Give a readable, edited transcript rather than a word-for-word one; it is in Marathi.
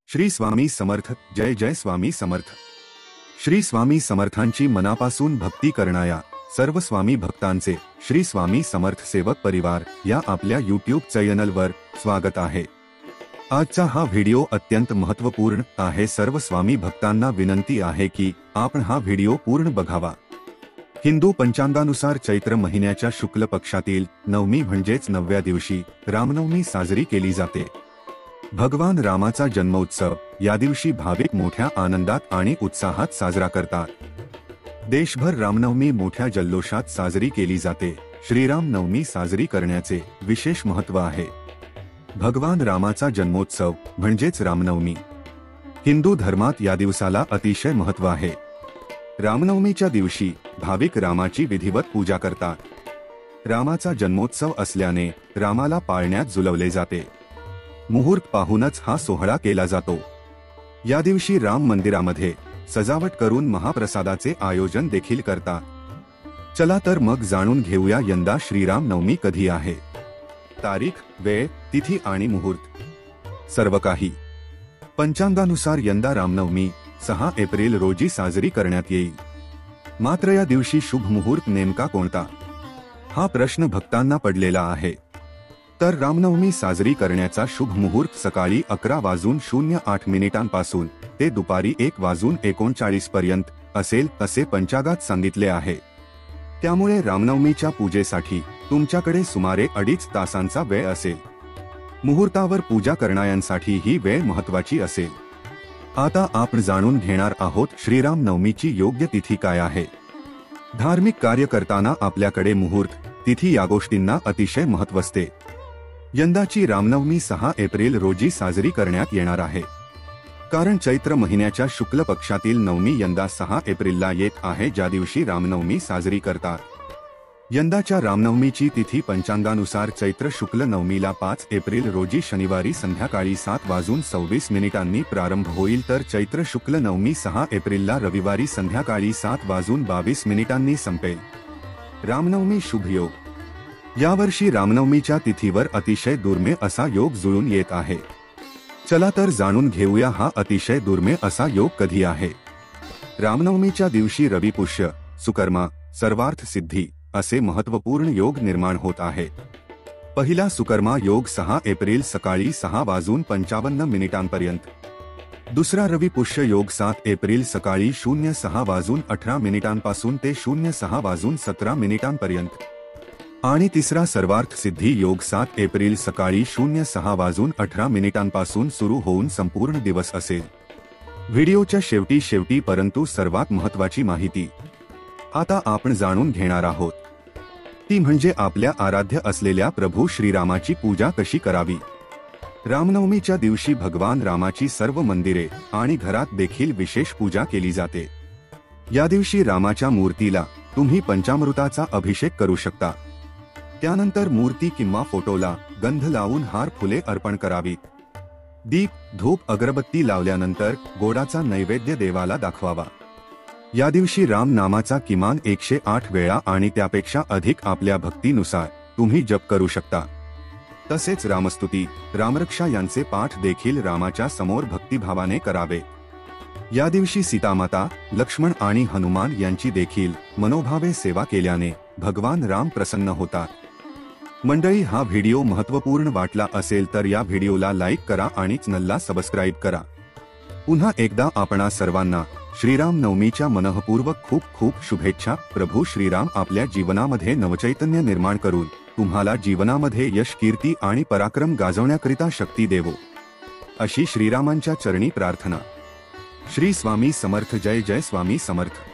श्री स्वामी समर्थ. जय जय स्वामी समर्थ. श्री स्वामी समर्थांची मनापासून भक्ती करणाया सर्व स्वामी भक्तांचे श्री स्वामी समर्थ सेवक परिवार या आपल्या YouTube चॅनलवर स्वागत आहे. आजचा हा व्हिडिओ अत्यंत महत्त्वपूर्ण आहे. सर्व स्वामी भक्तांना विनंती आहे की आपण हा व्हिडिओ पूर्ण बघावा. हिंदू पंचांगानुसार चैत्र महिन्याच्या शुक्ल पक्षातील नवमी म्हणजेच 9व्या दिवशी रामनवमी साजरी केली जाते. भगवान रामाचा जन्मोत्सव या दिवशी भाविक मोठ्या आनंदात आणि उत्साहात साजरा करतात. देशभर रामनवमी मोठ्या जल्लोषात साजरी केली जाते. श्रीराम नवमी साजरी करण्याचे विशेष महत्त्व आहे. भगवान रामाचा जन्मोत्सव म्हणजेच रामनवमी. हिंदू धर्मात या दिवसाला अतिशय महत्त्व आहे. रामनवमीच्या दिवशी भाविक रामाची विधिवत पूजा करतात. रामाचा जन्मोत्सव असल्याने रामाला पाळण्यात झुलवले जाते. मुहूर्त पाहूनच हा सोहळा केला जातो. या दिवशी राम मंदिरामध्ये सजावट करून महाप्रसादाचे आयोजन देखील करतात. चला तर मग जाणून घेऊया यंदा श्रीराम नवमी कधी आहे. तारीख, वेळ, तिथी आणि मुहूर्त सर्व काही. पंचांगानुसार यंदा रामनवमी 6 एप्रिल रोजी साजरी करण्यात येईल. मात्र या दिवशी शुभ मुहूर्त नेमका कोणता हा प्रश्न भक्तांना पडलेला आहे. तर रामनवमी साजरी करण्याचा शुभ मुहूर्त सकाळी 11:08 ते दुपारी 1:39 पर्यंत असेल असे पंचांगात सांगितले आहे. त्यामुळे रामनवमीच्या पूजेसाठी तुमच्याकडे सुमारे 2.5 तासांचा वेळ असेल. मुहूर्तावर पूजा करणाऱ्यांसाठी ही वेळ महत्त्वाची असेल. आता आपण जाणून घेणार आहोत श्रीराम नवमीची योग्य तिथी काय आहे. धार्मिक कार्य करताना आपल्याकडे मुहूर्त, तिथी या गोष्टींना अतिशय महत्त्व असते. यंदाची रामनवमी 6 एप्रिल रोजी साजरी करण्यात येणार आहे. कारण चैत्र महिन्याच्या शुक्ल पक्षातील नवमी यंदा 6 एप्रिलला येत आहे, ज्या दिवशी रामनवमी साजरी करतात. यंदाच्या रामनवमीची तिथी पंचांगानुसार चैत्र शुक्ल नवमीला 5 एप्रिल रोजी शनिवारी संध्याकाळी 7:26 प्रारंभ होईल, तर चैत्र शुक्ल नवमी 6 एप्रिलला रविवारी संध्याकाळी 7:22 संपेल. रामनवमी शुभ योग. यावर्षी रामनवमीच्या तिथीवर अतिशय दुर्मिळ असा योग जुळून येत आहे. चला तर जाणून घेऊया हा अतिशय दुर्मिळ असा योग कधी आहे. रामनवमीच्या दिवशी रविपुष्य, सुकर्मा, सर्वार्थ सिद्धी असे महत्त्वपूर्ण योग निर्माण होत आहे. पहिला सुकर्मा योग 6 एप्रिल सकाळी 6:55 पर्यंत. दुसरा रविपुष्य योग 7 एप्रिल सकाळी 06:18 ते 06:17 पर्यंत. आणि तिसरा सर्वार्थ सिद्धी योग 7 एप्रिल सकाळी 06:18 सुरू होऊन संपूर्ण दिवस असेल. व्हिडिओच्या शेवटी परंतु सर्वात महत्त्वाची माहिती आता आपण जाणून घेणार आहोत. ती म्हणजे आपल्या आराध्य असलेल्या प्रभू श्रीरामाची पूजा कशी करावी. रामनवमीच्या दिवशी भगवान रामाची सर्व मंदिरे आणि घरात देखील विशेष पूजा केली जाते. या दिवशी रामाच्या मूर्तीला तुम्ही पंचामृताचा अभिषेक करू शकता. त्यानंतर मूर्ती किंवा फोटोला गंध लावून हार फुले अर्पण करावीत. दीप, धूप, अगरबत्ती लावल्यानंतर गोडाचा नैवेद्य देवाला दाखवावा. या दिवशी राम नामाचा किमान 108 वेळा आणि त्यापेक्षा अधिक आपल्या भक्तीनुसार तुम्ही जप करू शकता. तसेच रामस्तुती, रामरक्षा यांचे पाठ देखील रामाच्या समोर भक्तिभावाने करावे. या दिवशी सीतामाता, लक्ष्मण आणि हनुमान यांची देखील मनोभावे सेवा केल्याने भगवान राम प्रसन्न होतात. मंडळी, हा व्हिडिओ महत्त्वपूर्ण वाटला असेल तर या व्हिडिओला लाईक करा आणि चॅनलला सबस्क्राईब करा. पुन्हा एकदा आपणा सर्वांना श्रीराम नवमीच्या मनःपूर्वक खूप खूप शुभेच्छा. प्रभू श्रीराम आपल्या जीवनामध्ये नवचैतन्य निर्माण करून तुम्हाला जीवनामध्ये यश, कीर्ती आणि पराक्रम गाजवण्याकरिता शक्ती देवो, अशी श्रीरामांच्या चरणी प्रार्थना. श्री स्वामी समर्थ. जय जय स्वामी समर्थ.